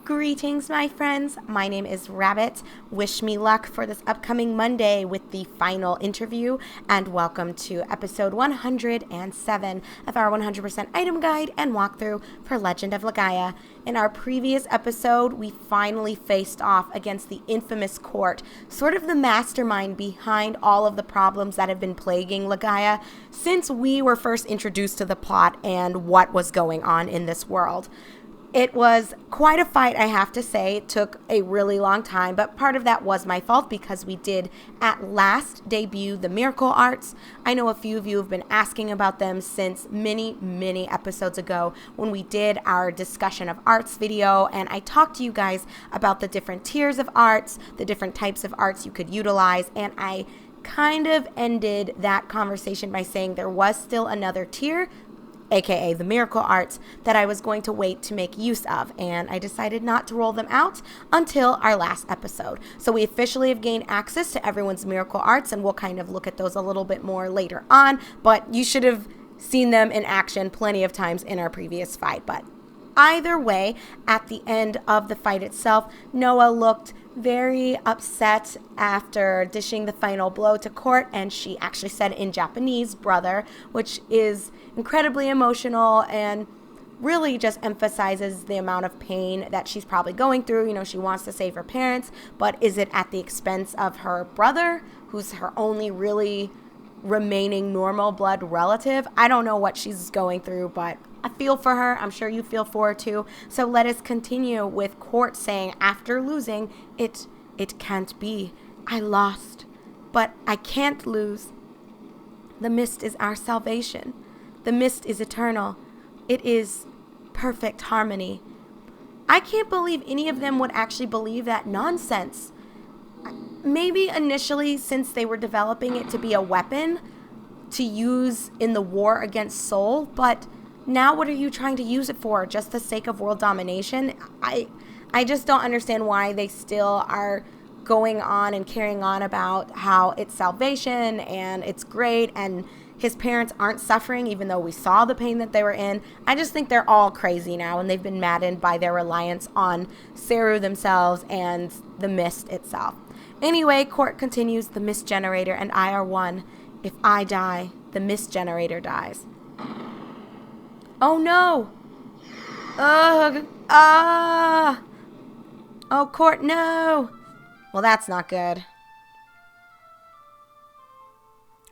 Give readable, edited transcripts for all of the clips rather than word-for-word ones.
Greetings, my friends. My name is Rabbit. Wish me luck for this upcoming Monday with the final interview, and welcome to episode 107 of our 100% item guide and walkthrough for Legend of Legaia. In our previous episode, we finally faced off against the infamous court, sort of the mastermind behind all of the problems that have been plaguing Legaia since we were first introduced to the plot and what was going on in this world. It was quite a fight, I have to say. It took a really long time, but part of that was my fault because we did at last debut the miracle arts. I know a few of you have been asking about them since many episodes ago when we did our discussion of arts video, and I talked to you guys about the different tiers of arts, the different types of arts you could utilize, and I kind of ended that conversation by saying there was still another tier, aka the miracle arts, that I was going to wait to make use of, and I decided not to roll them out until our last episode. So we officially have gained access to everyone's miracle arts, and we'll kind of look at those a little bit more later on, but you should have seen them in action plenty of times in our previous fight. But either way, at the end of the fight itself, Noah looked very upset after dishing the final blow to court, and she actually said in Japanese, brother, which is incredibly emotional and really just emphasizes the amount of pain that she's probably going through. You know, she wants to save her parents, but is it at the expense of her brother, who's her only really remaining normal blood relative? I don't know what she's going through, but I feel for her. I'm sure you feel for her too. So let us continue with Court saying, after losing, it can't be. I lost, but I can't lose. The mist is our salvation. The mist is eternal. It is perfect harmony. I can't believe any of them would actually believe that nonsense. Maybe initially, since they were developing it to be a weapon to use in the war against Soul, but now what are you trying to use it for? Just the sake of world domination? I just don't understand why they still are going on and carrying on about how it's salvation and it's great and his parents aren't suffering even though we saw the pain that they were in. I just think they're all crazy now, and they've been maddened by their reliance on Seru themselves and the mist itself. Anyway, Court continues, the mist generator and I are one. If I die, the mist generator dies. Oh no! Ugh! Ah! Oh, Court, no! Well, that's not good.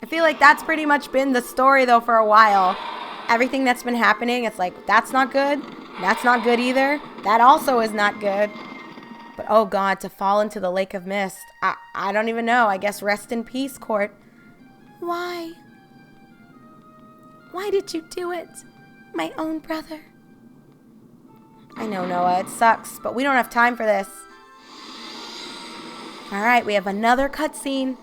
I feel like that's pretty much been the story, though, for a while. Everything that's been happening, it's like, that's not good. That's not good either. That also is not good. But, oh, God, to fall into the lake of mist. I don't even know. I guess rest in peace, Court. Why? Why did you do it? My own brother. I know, Noah. It sucks, but we don't have time for this. All right, we have another cutscene.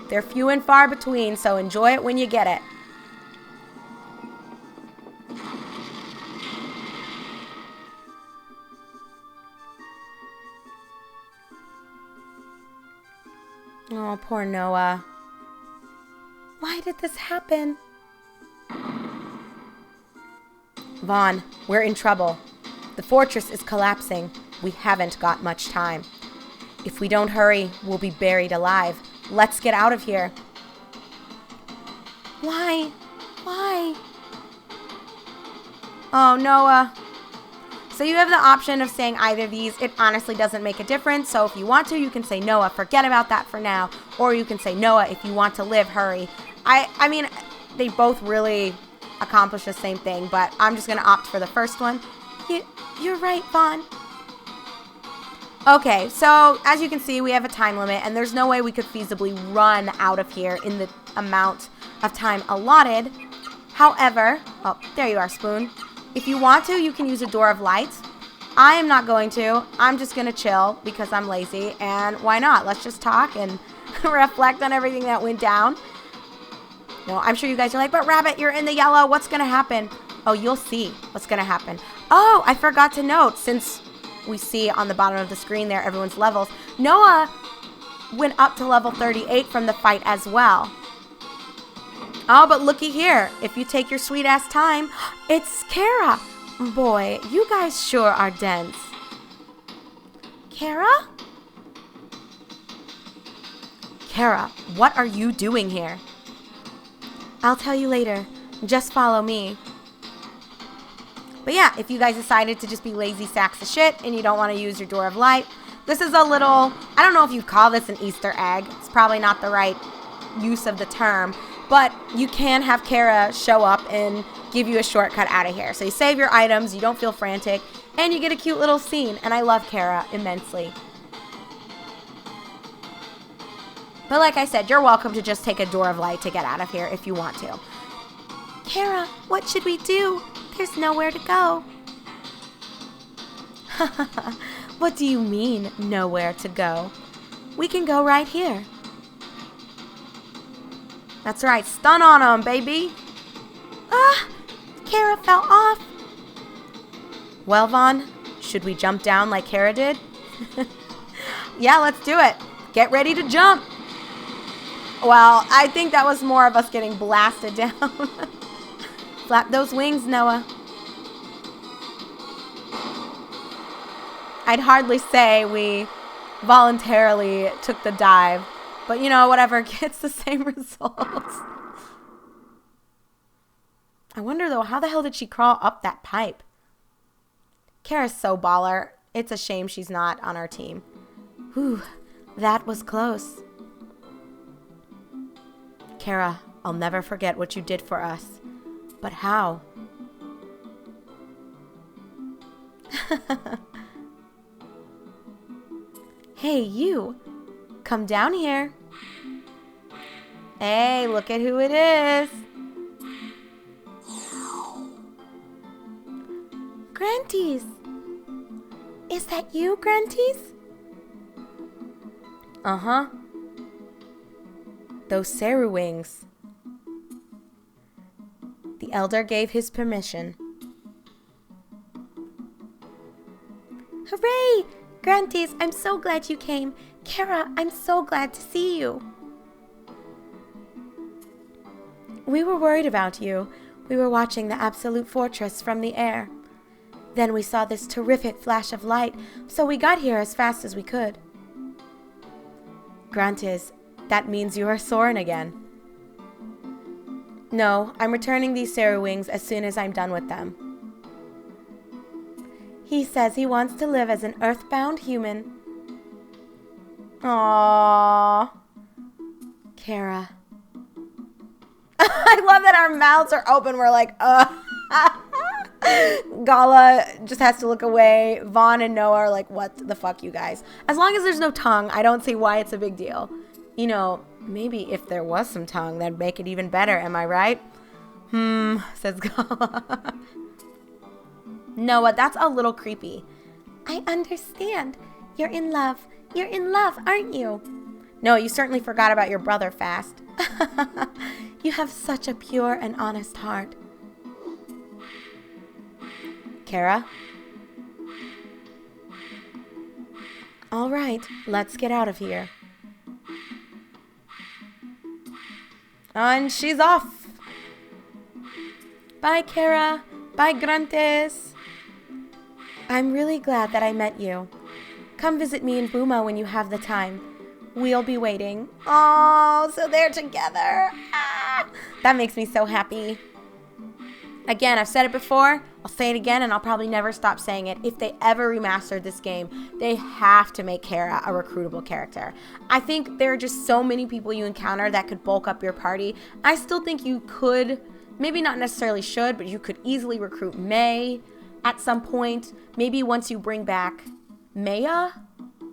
They're few and far between, so enjoy it when you get it. Oh, poor Noah. Why did this happen? Vaughn, we're in trouble. The fortress is collapsing. We haven't got much time. If we don't hurry, we'll be buried alive. Let's get out of here. Why? Why? Oh, Noah. So you have the option of saying either of these. It honestly doesn't make a difference. So if you want to, you can say, Noah, forget about that for now. Or you can say, Noah, if you want to live, hurry. I mean, they both really accomplish the same thing, but I'm just going to opt for the first one. You're right, Vaughn. Okay, so as you can see, we have a time limit, and there's no way we could feasibly run out of here in the amount of time allotted. However, oh, there you are, Spoon. If you want to, you can use a door of light. I am not going to. I'm just going to chill because I'm lazy, and why not? Let's just talk and reflect on everything that went down. No, I'm sure you guys are like, but Rabbit, you're in the yellow. What's going to happen? Oh, you'll see what's going to happen. Oh, I forgot to note, since we see on the bottom of the screen there everyone's levels, Noah went up to level 38 from the fight as well. Oh, but looky here. If you take your sweet ass time, it's Kara. Boy, you guys sure are dense. Kara? Kara, what are you doing here? I'll tell you later. Just follow me. But yeah, if you guys decided to just be lazy sacks of shit and you don't want to use your Door of Light, this is a little, I don't know if you'd call this an Easter egg. It's probably not the right use of the term. But you can have Kara show up and give you a shortcut out of here. So you save your items, you don't feel frantic, and you get a cute little scene. And I love Kara immensely. But like I said, you're welcome to just take a Door of Light to get out of here if you want to. Kara, what should we do? There's nowhere to go. What do you mean, nowhere to go? We can go right here. That's right, stun on him, baby. Ah, Kara fell off. Well, Vaughn, should we jump down like Kara did? Yeah, let's do it. Get ready to jump. Well, I think that was more of us getting blasted down. Flap those wings, Noah. I'd hardly say we voluntarily took the dive, but you know, whatever, gets the same results. I wonder though, how the hell did she crawl up that pipe? Kara's so baller. It's a shame she's not on our team. Whew, that was close. Kara, I'll never forget what you did for us. But how? Hey, you. Come down here. Hey, look at who it is. Granties. Is that you, Granties? Uh-huh. Those Saru wings. The elder gave his permission. Hooray! Granties, I'm so glad you came. Kara, I'm so glad to see you. We were worried about you. We were watching the Absolute Fortress from the air. Then we saw this terrific flash of light, so we got here as fast as we could. Granties, that means you are Soren again. No, I'm returning these Saru wings as soon as I'm done with them. He says he wants to live as an earthbound human. Aww. Kara. I love that our mouths are open. We're like, Gala just has to look away. Vaughn and Noah are like, what the fuck, you guys? As long as there's no tongue, I don't see why it's a big deal. You know, maybe if there was some tongue, that'd make it even better. Am I right? Says Gala. Noah, that's a little creepy. I understand. You're in love. You're in love, aren't you? No, you certainly forgot about your brother fast. You have such a pure and honest heart. Kara? All right, let's get out of here. And she's off. Bye, Kara. Bye, Grantes. I'm really glad that I met you. Come visit me in Buma when you have the time. We'll be waiting. Oh, so they're together. Ah, that makes me so happy. Again, I've said it before. I'll say it again, and I'll probably never stop saying it. If they ever remastered this game, they have to make Kara a recruitable character. I think there are just so many people you encounter that could bulk up your party. I still think you could, maybe not necessarily should, but you could easily recruit May at some point. Maybe once you bring back Maya.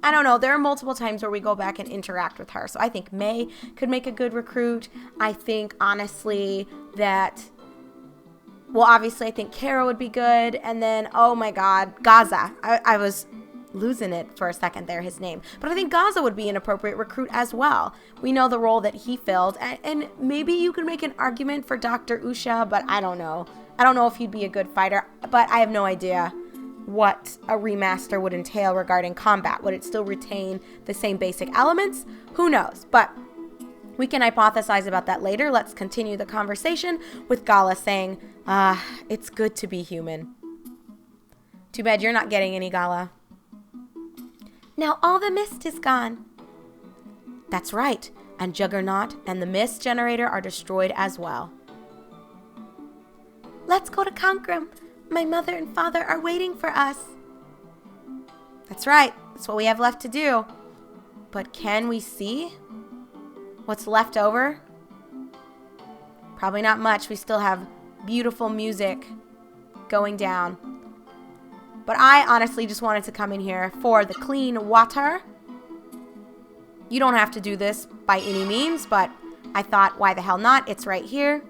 I don't know. There are multiple times where we go back and interact with her. So I think May could make a good recruit. I think, honestly, that... Well, obviously, I think Kara would be good. And then, oh my God, Gaza. I was losing it for a second there, his name. But I think Gaza would be an appropriate recruit as well. We know the role that he filled. And maybe you could make an argument for Dr. Usha, but I don't know. I don't know if he'd be a good fighter. But I have no idea what a remaster would entail regarding combat. Would it still retain the same basic elements? Who knows? But we can hypothesize about that later. Let's continue the conversation with Gala saying, it's good to be human. Too bad you're not getting any, Gala. Now all the mist is gone. That's right, and Juggernaut and the mist generator are destroyed as well. Let's go to Conquerum. My mother and father are waiting for us. That's right, that's what we have left to do. But can we see what's left over? Probably not much. We still have beautiful music going down. But I honestly just wanted to come in here for the clean water. You don't have to do this by any means, but I thought, why the hell not? It's right here.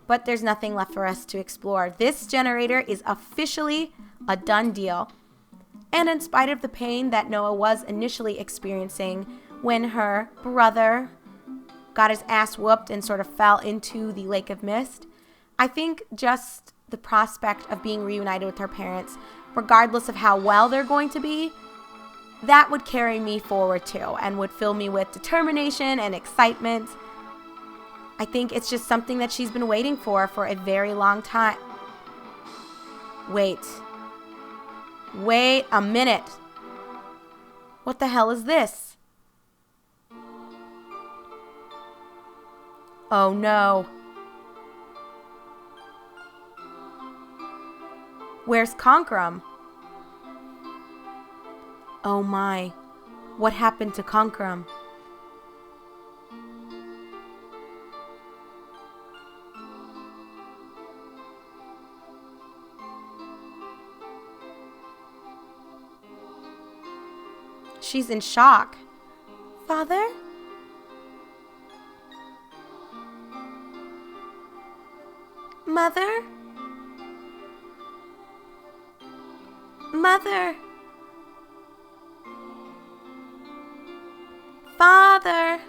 But there's nothing left for us to explore. This generator is officially a done deal. And in spite of the pain that Noah was initially experiencing when her brother got his ass whooped and sort of fell into the Lake of Mist, I think just the prospect of being reunited with her parents, regardless of how well they're going to be, that would carry me forward too and would fill me with determination and excitement. I think it's just something that she's been waiting for a very long time. Wait a minute. What the hell is this? Oh no. Where's Conquerum? Oh my. What happened to Conquerum? She's in shock. Father? Mother? Mother? Father?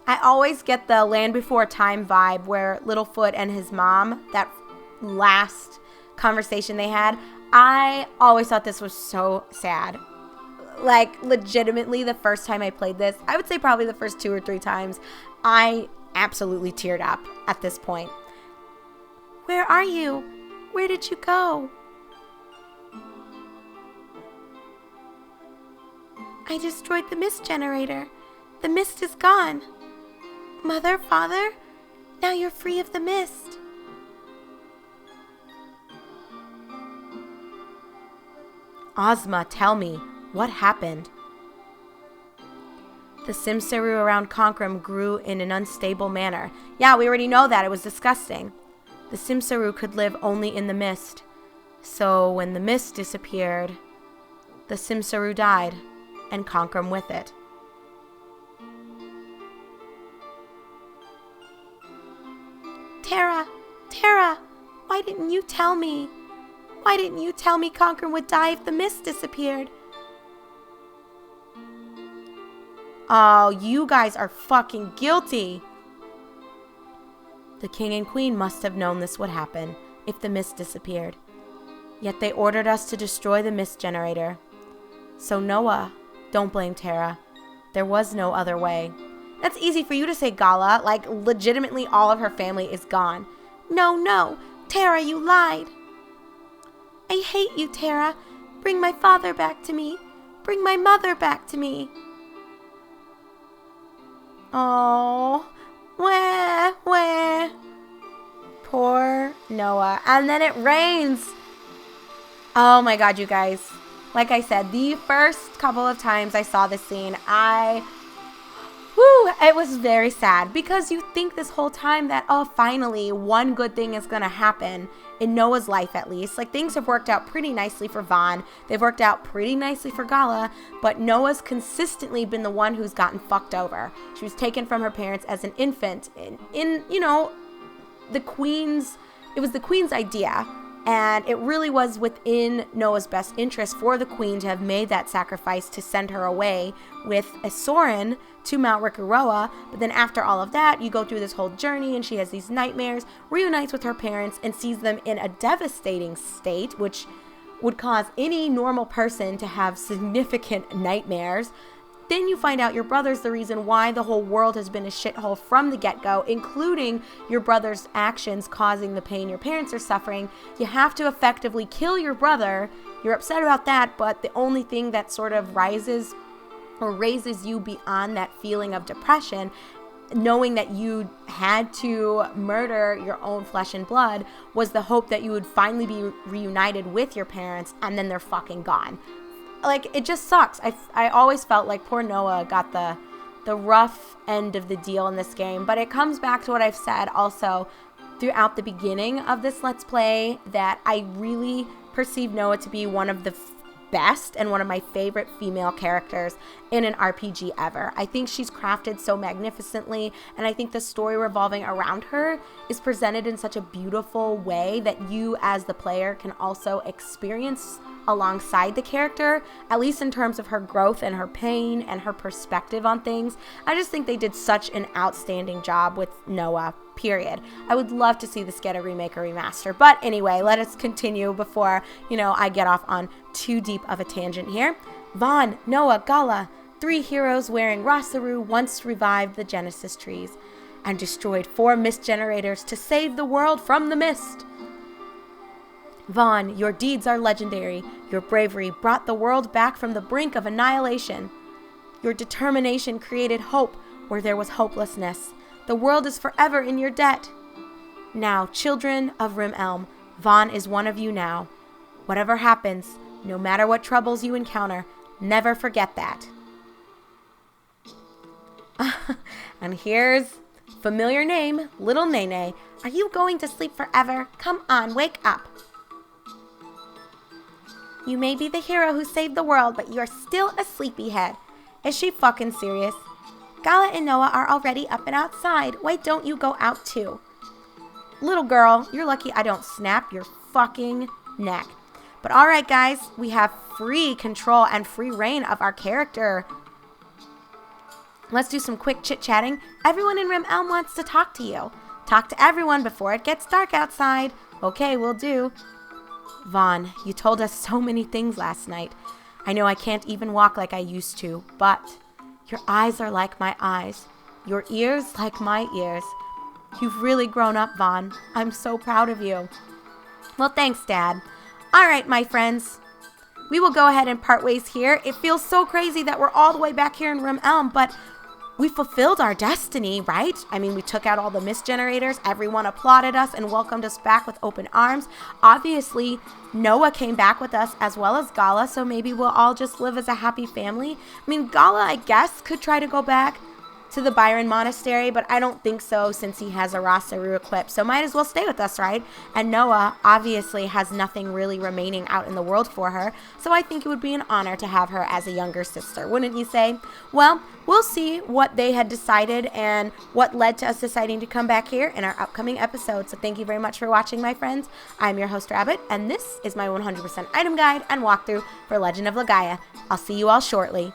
I always get the Land Before Time vibe where Littlefoot and his mom, that last conversation they had, I always thought this was so sad. Like, legitimately, the first time I played this, I would say probably the first 2 or 3 times, I absolutely teared up at this point. Where are you? Where did you go? I destroyed the mist generator. The mist is gone. Mother, father, now you're free of the mist. Ozma, tell me, what happened? The Simsaru around Conquerum grew in an unstable manner. Yeah, we already know that. It was disgusting. The Simsaru could live only in the mist. So when the mist disappeared, the Simsaru died, and Conquerum with it. Terra, why didn't you tell me? Why didn't you tell me Conquerum would die if the mist disappeared? Oh, you guys are fucking guilty. The king and queen must have known this would happen if the mist disappeared. Yet they ordered us to destroy the mist generator. So Noah, don't blame Terra. There was no other way. That's easy for you to say, Gala. Like, legitimately all of her family is gone. No, Terra, you lied. I hate you, Terra. Bring my father back to me. Bring my mother back to me. Oh, where? Poor Noah. And then it rains. Oh my God, you guys. Like I said, the first couple of times I saw this scene, it was very sad because you think this whole time that, oh, finally, one good thing is going to happen in Noah's life, at least. Like, things have worked out pretty nicely for Vaughn. They've worked out pretty nicely for Gala, but Noah's consistently been the one who's gotten fucked over. She was taken from her parents as an infant in the queen's, it was the queen's idea. And it really was within Noah's best interest for the queen to have made that sacrifice to send her away with a Soren to Mount Rikuroa. But then after all of that, you go through this whole journey and she has these nightmares, reunites with her parents, and sees them in a devastating state, which would cause any normal person to have significant nightmares. then you find out your brother's the reason why the whole world has been a shithole from the get-go, including your brother's actions causing the pain your parents are suffering. You have to effectively kill your brother. You're upset about that, but the only thing that sort of rises or raises you beyond that feeling of depression, knowing that you had to murder your own flesh and blood, was the hope that you would finally be reunited with your parents, and then they're fucking gone. Like, it just sucks. I always felt like poor Noah got the rough end of the deal in this game, but it comes back to what I've said also throughout the beginning of this Let's Play, that I really perceive Noah to be one of the best and one of my favorite female characters in an RPG ever. I think she's crafted so magnificently, and I think the story revolving around her is presented in such a beautiful way that you as the player can also experience alongside the character, at least in terms of her growth and her pain and her perspective on things. I just think they did such an outstanding job with Noah, period. I would love to see this get a remake or remaster. But anyway, let us continue before, I get off on too deep of a tangent here. Vaughn, Noah, Gala, 3 heroes wearing Rosaru once revived the Genesis trees and destroyed 4 mist generators to save the world from the mist. Vaughn, your deeds are legendary. Your bravery brought the world back from the brink of annihilation. Your determination created hope where there was hopelessness. The world is forever in your debt. Now, children of Rim Elm, Vaughn is one of you now. Whatever happens, no matter what troubles you encounter, never forget that. And here's familiar name, Little Nene. Are you going to sleep forever? Come on, wake up. You may be the hero who saved the world, but you're still a sleepyhead. Is she fucking serious? Gala and Noah are already up and outside. Why don't you go out too? Little girl, you're lucky I don't snap your fucking neck. But alright guys, we have free control and free reign of our character. Let's do some quick chit-chatting. Everyone in Rim Elm wants to talk to you. Talk to everyone before it gets dark outside. Okay, will do. Vaughn, you told us so many things last night. I know I can't even walk like I used to, but your eyes are like my eyes. Your ears like my ears. You've really grown up, Vaughn. I'm so proud of you. Well, thanks, Dad. All right, my friends. We will go ahead and part ways here. It feels so crazy that we're all the way back here in Rim Elm, but we fulfilled our destiny, right? I mean, we took out all the mist generators. Everyone applauded us and welcomed us back with open arms. Obviously, Noah came back with us as well as Gala, so maybe we'll all just live as a happy family. I mean, Gala, I guess, could try to go back to the Byron Monastery, but I don't think so since he has a Rosaru equipped, so might as well stay with us, right? And Noah obviously has nothing really remaining out in the world for her, so I think it would be an honor to have her as a younger sister, wouldn't you say? Well, we'll see what they had decided and what led to us deciding to come back here in our upcoming episode. So thank you very much for watching, my friends. I'm your host, Rabbit, and this is my 100% item guide and walkthrough for Legend of Legaia. I'll see you all shortly.